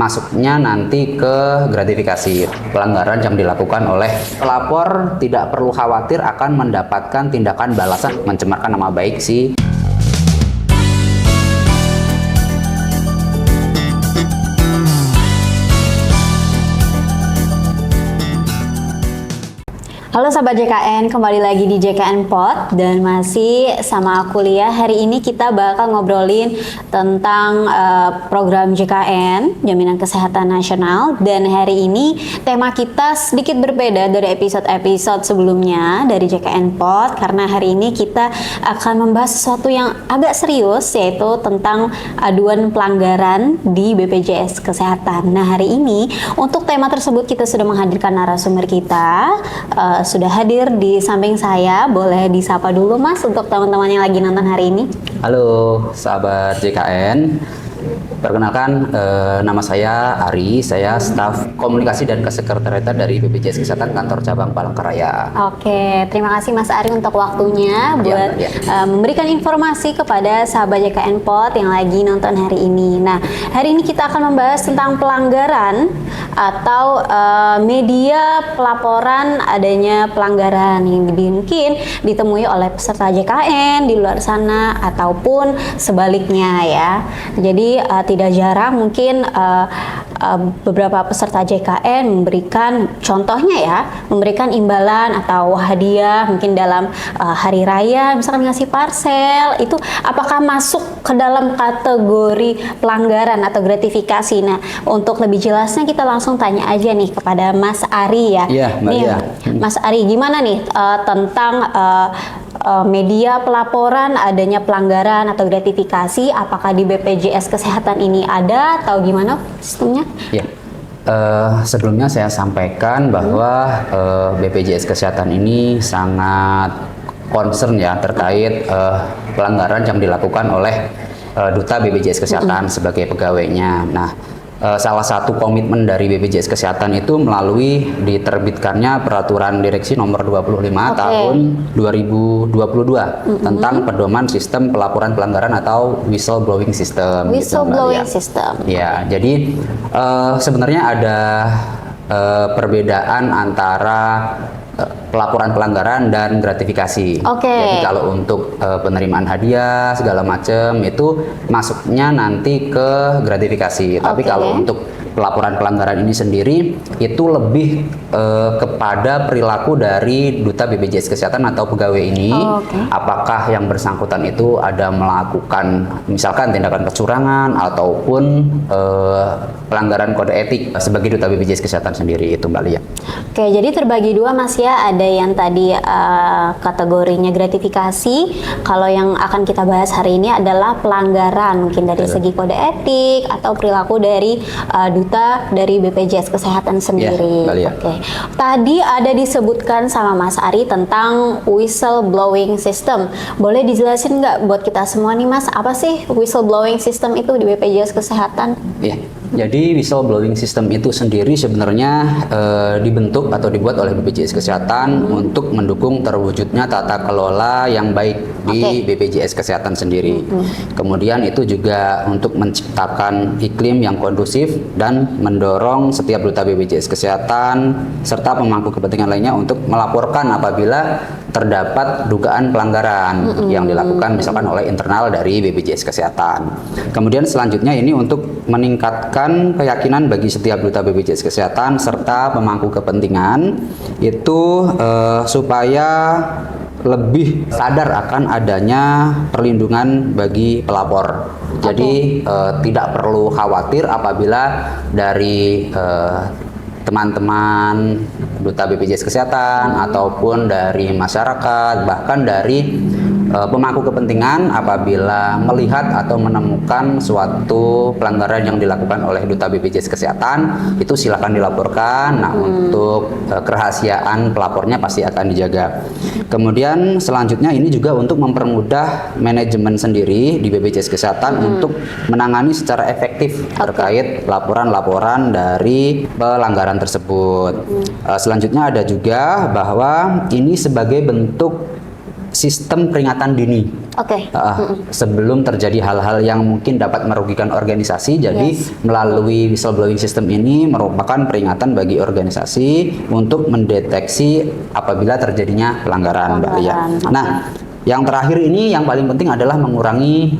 masuknya nanti ke gratifikasi. Pelanggaran yang dilakukan oleh pelapor tidak perlu khawatir akan mendapatkan tindakan balasan mencemarkan nama baik si Halo sahabat JKN, kembali lagi di JKN Pod dan masih sama aku Lia. Hari ini kita bakal ngobrolin tentang program JKN, Jaminan Kesehatan Nasional, dan hari ini tema kita sedikit berbeda dari episode-episode sebelumnya dari JKN Pod karena hari ini kita akan membahas sesuatu yang agak serius, yaitu tentang aduan pelanggaran di BPJS Kesehatan. Nah, hari ini untuk tema tersebut kita sudah menghadirkan narasumber kita. Sudah hadir di samping saya, boleh disapa dulu Mas untuk teman-teman yang lagi nonton hari ini. Halo sahabat JKN, perkenalkan nama saya Ari, saya staf komunikasi dan kesekretariatan dari BPJS Kesehatan Kantor Cabang Palangkaraya. Oke, terima kasih Mas Ari untuk waktunya buat memberikan informasi kepada sahabat JKN Pod yang lagi nonton hari ini. Nah, hari ini kita akan membahas tentang pelanggaran atau media pelaporan adanya pelanggaran yang mungkin ditemui oleh peserta JKN di luar sana ataupun sebaliknya ya. Jadi tidak jarang mungkin beberapa peserta JKN memberikan contohnya ya, memberikan imbalan atau hadiah mungkin dalam hari raya, misalkan ngasih parcel, itu apakah masuk ke dalam kategori pelanggaran atau gratifikasi? Nah, untuk lebih jelasnya kita langsung tanya aja nih kepada Mas Ari ya. Iya, Mbak Lia. Mas Ari, gimana nih tentang media pelaporan adanya pelanggaran atau gratifikasi, apakah di BPJS Kesehatan ini ada atau gimana sistemnya? Ya, sebelumnya saya sampaikan bahwa BPJS Kesehatan ini sangat concern ya terkait pelanggaran yang dilakukan oleh Duta BPJS Kesehatan sebagai pegawainya. Nah, salah satu komitmen dari BPJS Kesehatan itu melalui diterbitkannya Peraturan Direksi Nomor 25 Tahun 2022 tentang pedoman sistem pelaporan pelanggaran atau whistleblowing system. Whistleblowing system. Ya, jadi sebenarnya ada perbedaan antara pelaporan pelanggaran dan gratifikasi. Jadi kalau untuk penerimaan hadiah segala macam itu masuknya nanti ke gratifikasi. Tapi kalau untuk pelaporan pelanggaran ini sendiri itu lebih kepada perilaku dari Duta BPJS Kesehatan atau pegawai ini. Apakah yang bersangkutan itu ada melakukan misalkan tindakan kecurangan ataupun pelanggaran kode etik sebagai Duta BPJS Kesehatan sendiri itu Mbak Lia. Oke, jadi terbagi dua Mas ya. Ada yang tadi kategorinya gratifikasi. Kalau yang akan kita bahas hari ini adalah pelanggaran, mungkin dari segi kode etik atau perilaku dari Duta dari BPJS Kesehatan sendiri. Oke. Tadi ada disebutkan sama Mas Ari tentang whistleblowing system. Boleh dijelasin nggak buat kita semua nih Mas, apa sih whistleblowing system itu di BPJS Kesehatan? Iya. Jadi whistleblowing system itu sendiri sebenarnya dibentuk atau dibuat oleh BPJS Kesehatan untuk mendukung terwujudnya tata kelola yang baik di BPJS Kesehatan sendiri. Kemudian itu juga untuk menciptakan iklim yang kondusif dan mendorong setiap duta BPJS Kesehatan serta pemangku kepentingan lainnya untuk melaporkan apabila terdapat dugaan pelanggaran yang dilakukan misalkan oleh internal dari BPJS Kesehatan. Kemudian selanjutnya ini untuk meningkatkan keyakinan bagi setiap duta BPJS Kesehatan serta pemangku kepentingan itu supaya lebih sadar akan adanya perlindungan bagi pelapor. Jadi tidak perlu khawatir apabila dari teman-teman Duta BPJS Kesehatan ataupun dari masyarakat, bahkan dari pemangku kepentingan apabila melihat atau menemukan suatu pelanggaran yang dilakukan oleh Duta BPJS Kesehatan, itu silakan dilaporkan. Nah, untuk kerahasiaan pelapornya pasti akan dijaga. Kemudian selanjutnya ini juga untuk mempermudah manajemen sendiri di BPJS Kesehatan untuk menangani secara efektif terkait laporan-laporan dari pelanggaran tersebut. Selanjutnya ada juga bahwa ini sebagai bentuk sistem peringatan dini. Oke. Sebelum terjadi hal-hal yang mungkin dapat merugikan organisasi, jadi melalui whistleblowing system ini merupakan peringatan bagi organisasi untuk mendeteksi apabila terjadinya pelanggaran, Mbak Lia. Nah, yang terakhir ini yang paling penting adalah mengurangi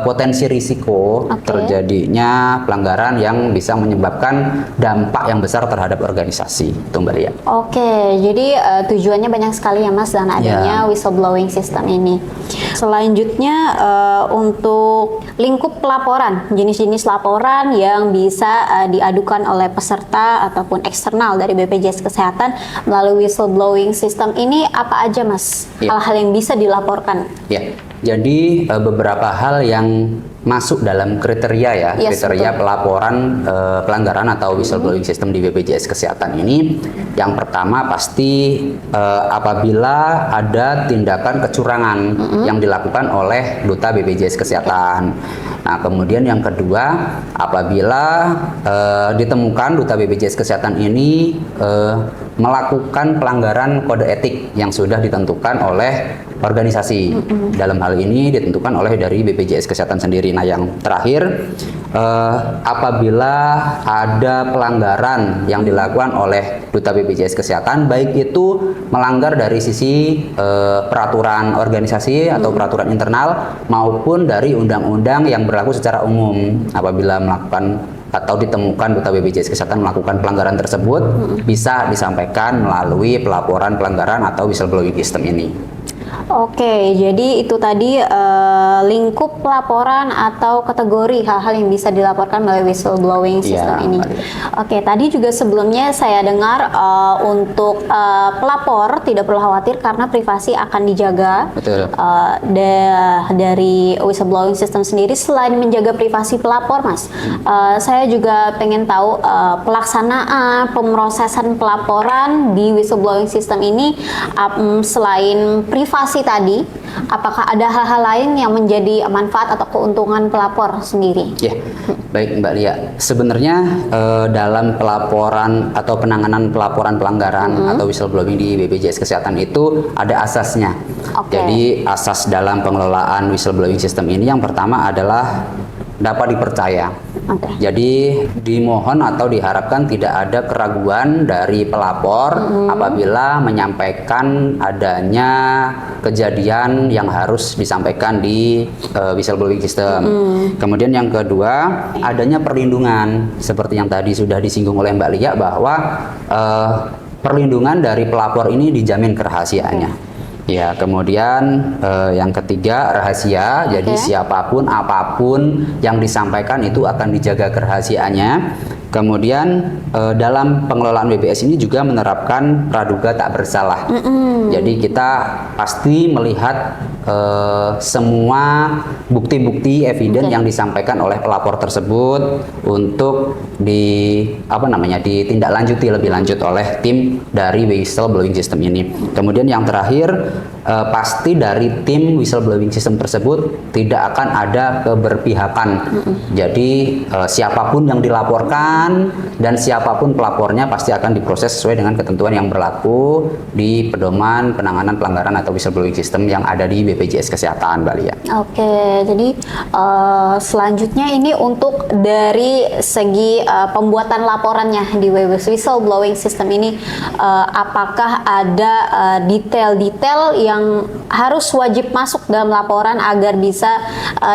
potensi risiko terjadinya pelanggaran yang bisa menyebabkan dampak yang besar terhadap organisasi, itu Mbak Lia. Oke, jadi tujuannya banyak sekali ya Mas dengan adanya whistleblowing system ini. Selanjutnya untuk lingkup pelaporan, jenis-jenis laporan yang bisa diadukan oleh peserta ataupun eksternal dari BPJS Kesehatan melalui whistleblowing system ini apa aja Mas? Hal-hal yang bisa dilaporkan? Ya. Jadi beberapa hal yang masuk dalam kriteria ya, kriteria pelaporan pelanggaran atau whistleblowing system di BPJS Kesehatan ini. Yang pertama pasti apabila ada tindakan kecurangan yang dilakukan oleh duta BPJS Kesehatan. Nah, kemudian yang kedua, apabila ditemukan duta BPJS Kesehatan ini melakukan pelanggaran kode etik yang sudah ditentukan oleh organisasi. Dalam hal ini ditentukan oleh dari BPJS Kesehatan sendiri. Nah, yang terakhir, apabila ada pelanggaran yang dilakukan oleh duta BPJS Kesehatan, baik itu melanggar dari sisi peraturan organisasi atau peraturan internal maupun dari undang-undang yang berlaku secara umum, apabila melakukan atau ditemukan duta BPJS Kesehatan melakukan pelanggaran tersebut, bisa disampaikan melalui pelaporan pelanggaran atau whistleblowing system ini. Oke, jadi itu tadi lingkup pelaporan atau kategori hal-hal yang bisa dilaporkan melalui whistleblowing system ini. Oke, tadi juga sebelumnya saya dengar untuk pelapor tidak perlu khawatir karena privasi akan dijaga. Betul. Dari whistleblowing system sendiri selain menjaga privasi pelapor, Mas, saya juga pengen tahu pelaksanaan pemrosesan pelaporan di whistleblowing system ini selain privasi tadi, apakah ada hal-hal lain yang menjadi manfaat atau keuntungan pelapor sendiri? Ya, baik Mbak Lia. Sebenarnya dalam pelaporan atau penanganan pelaporan pelanggaran atau whistleblowing di BPJS Kesehatan itu ada asasnya. Jadi asas dalam pengelolaan whistleblowing system ini yang pertama adalah dapat dipercaya. Jadi dimohon atau diharapkan tidak ada keraguan dari pelapor apabila menyampaikan adanya kejadian yang harus disampaikan di whistleblowing system. Kemudian yang kedua, adanya perlindungan seperti yang tadi sudah disinggung oleh Mbak Lia bahwa perlindungan dari pelapor ini dijamin kerahasiaannya. Ya, kemudian yang ketiga rahasia, jadi siapapun apapun yang disampaikan itu akan dijaga kerahasiaannya. Kemudian dalam pengelolaan BPS ini juga menerapkan praduga tak bersalah. Jadi kita pasti melihat semua bukti-bukti eviden yang disampaikan oleh pelapor tersebut untuk ditindaklanjuti lebih lanjut oleh tim dari whistleblowing system ini. Kemudian yang terakhir, pasti dari tim whistleblowing system tersebut tidak akan ada keberpihakan. Jadi siapapun yang dilaporkan dan siapapun pelapornya pasti akan diproses sesuai dengan ketentuan yang berlaku di pedoman penanganan pelanggaran atau whistleblowing system yang ada di BPJS Kesehatan, Mbak Lia. Oke, jadi selanjutnya ini untuk dari segi pembuatan laporannya di whistleblowing system ini, apakah ada detail-detail yang harus wajib masuk dalam laporan agar bisa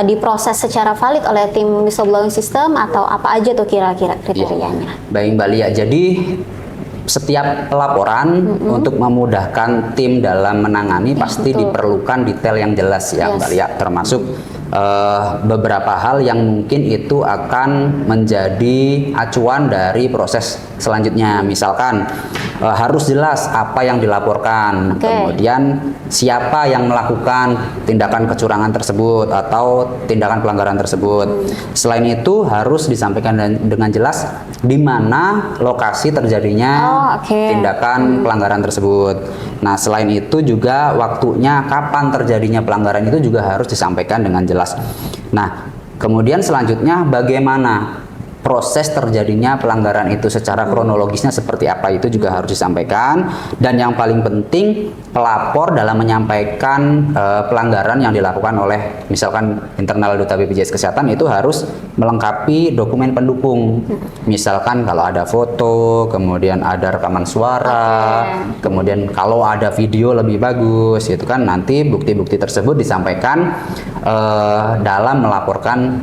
diproses secara valid oleh tim whistleblowing system, atau apa aja tuh kira-kira kriterianya? Baik Mbak Lia, jadi setiap pelaporan untuk memudahkan tim dalam menangani pasti diperlukan detail yang jelas ya Mbak Lia, termasuk beberapa hal yang mungkin itu akan menjadi acuan dari proses selanjutnya. Misalkan harus jelas apa yang dilaporkan, kemudian siapa yang melakukan tindakan kecurangan tersebut atau tindakan pelanggaran tersebut. Selain itu harus disampaikan dengan jelas di mana lokasi terjadinya tindakan pelanggaran tersebut. Nah, selain itu juga waktunya kapan terjadinya pelanggaran itu juga harus disampaikan dengan jelas. Nah, kemudian selanjutnya bagaimana proses terjadinya pelanggaran itu secara kronologisnya seperti apa itu juga harus disampaikan. Dan yang paling penting, pelapor dalam menyampaikan pelanggaran yang dilakukan oleh misalkan internal duta BPJS Kesehatan itu harus melengkapi dokumen pendukung. Misalkan kalau ada foto, kemudian ada rekaman suara, kemudian kalau ada video lebih bagus, itu kan nanti bukti-bukti tersebut disampaikan dalam melaporkan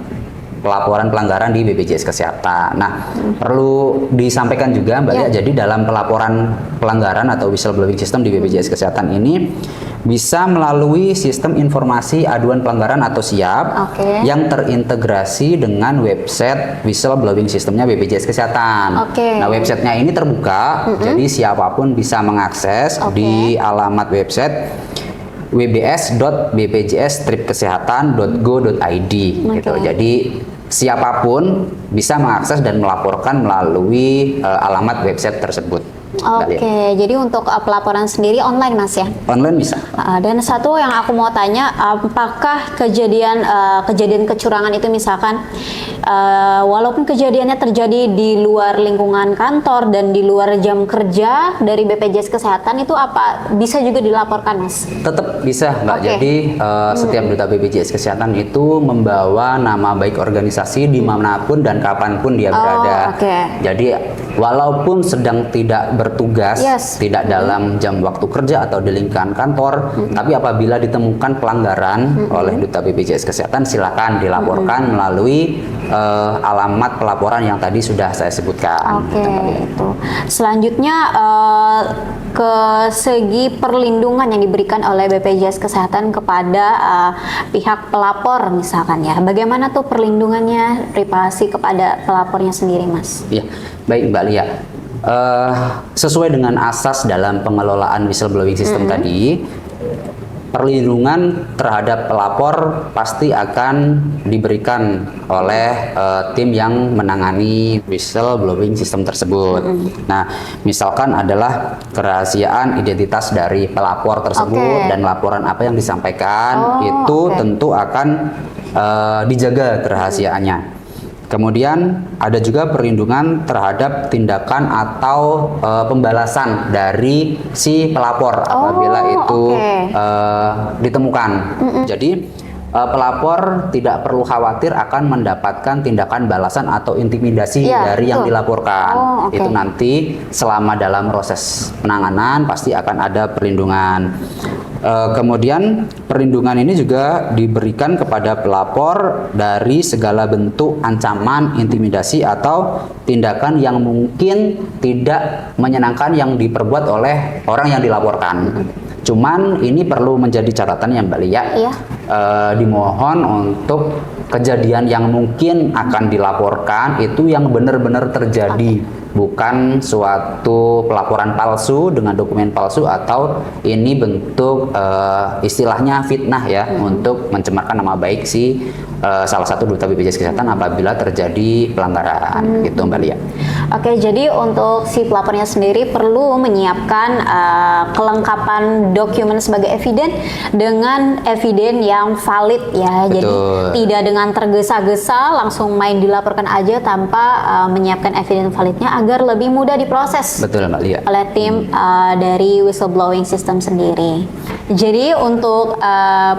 pelaporan pelanggaran di BPJS Kesehatan. Nah, perlu disampaikan juga Mbak Lia, jadi dalam pelaporan pelanggaran atau whistleblowing system di BPJS Kesehatan ini bisa melalui sistem informasi aduan pelanggaran atau SIAP yang terintegrasi dengan website whistleblowing systemnya BPJS Kesehatan. Nah, websitenya ini terbuka, jadi siapapun bisa mengakses di alamat website wbs.bpjs-kesehatan.go.id gitu. Jadi siapapun bisa mengakses dan melaporkan melalui alamat website tersebut. Jadi untuk pelaporan sendiri online Mas ya? Online bisa. Dan satu yang aku mau tanya, apakah kejadian kecurangan itu misalkan walaupun kejadiannya terjadi di luar lingkungan kantor dan di luar jam kerja dari BPJS Kesehatan itu apa bisa juga dilaporkan Mas? Tetap bisa Mbak. Jadi setiap duta BPJS Kesehatan itu membawa nama baik organisasi dimanapun dan kapanpun dia berada. Jadi walaupun sedang tidak bertugas, tidak dalam jam waktu kerja atau di lingkungan kantor, tapi apabila ditemukan pelanggaran oleh duta BPJS Kesehatan, silakan dilaporkan melalui alamat pelaporan yang tadi sudah saya sebutkan. Itu. Selanjutnya ke segi perlindungan yang diberikan oleh BPJS Kesehatan kepada pihak pelapor misalkan ya, bagaimana tuh perlindungannya privasi kepada pelapornya sendiri Mas? Iya, baik Mbak Lia. Sesuai dengan asas dalam pengelolaan whistleblowing system tadi, perlindungan terhadap pelapor pasti akan diberikan oleh tim yang menangani whistleblowing system tersebut. Nah, misalkan adalah kerahasiaan identitas dari pelapor tersebut dan laporan apa yang disampaikan itu tentu akan dijaga kerahasiaannya. Kemudian ada juga perlindungan terhadap tindakan atau pembalasan dari si pelapor apabila itu ditemukan. Jadi pelapor tidak perlu khawatir akan mendapatkan tindakan balasan atau intimidasi dari yang dilaporkan. Itu nanti selama dalam proses penanganan pasti akan ada perlindungan. Kemudian perlindungan ini juga diberikan kepada pelapor dari segala bentuk ancaman, intimidasi atau tindakan yang mungkin tidak menyenangkan yang diperbuat oleh orang yang dilaporkan. Cuman ini perlu menjadi catatan ya Mbak Lia. Dimohon untuk kejadian yang mungkin akan dilaporkan itu yang benar-benar terjadi, bukan suatu pelaporan palsu dengan dokumen palsu atau ini bentuk istilahnya fitnah ya untuk mencemarkan nama baik si salah satu duta BPJS Kesehatan apabila terjadi pelanggaran gitu Mbak Lia. Jadi untuk si pelapornya sendiri perlu menyiapkan kelengkapan dokumen sebagai eviden dengan eviden yang valid ya. Jadi tidak dengan tergesa-gesa langsung main dilaporkan aja tanpa menyiapkan eviden validnya agar lebih mudah diproses. Betul Mbak Lia. Oleh tim dari whistleblowing system sendiri. Jadi untuk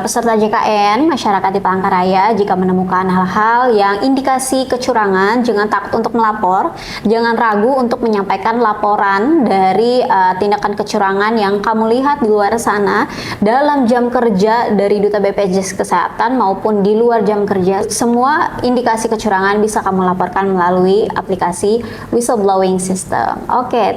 peserta JKN masyarakat di Palangkaraya jika menemukan hal-hal yang indikasi kecurangan, jangan takut untuk melapor, jangan ragu untuk menyampaikan laporan dari tindakan kecurangan yang kamu lihat di luar sana dalam jam kerja dari Duta BPJS Kesehatan maupun di luar jam kerja. Semua indikasi kecurangan bisa kamu laporkan melalui aplikasi whistleblowing system.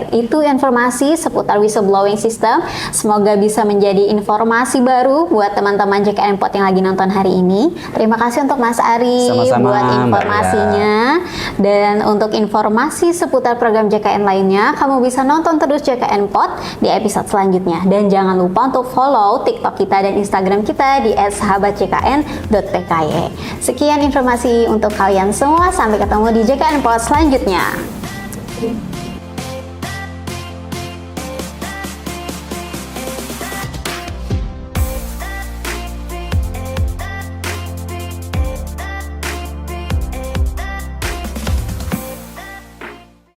Itu informasi seputar whistleblowing system. Semoga bisa menjadi informasi baru buat teman-teman JKN Pot yang lagi nonton hari ini. Terima kasih untuk Mas Ari buat informasinya. Dan untuk informasi seputar program JKN lainnya, kamu bisa nonton terus JKN Pot di episode selanjutnya. Dan jangan lupa untuk follow TikTok kita dan Instagram kita di @sahabatjkn.pky. Sekian informasi untuk kalian semua. Sampai ketemu di JKN Pot selanjutnya.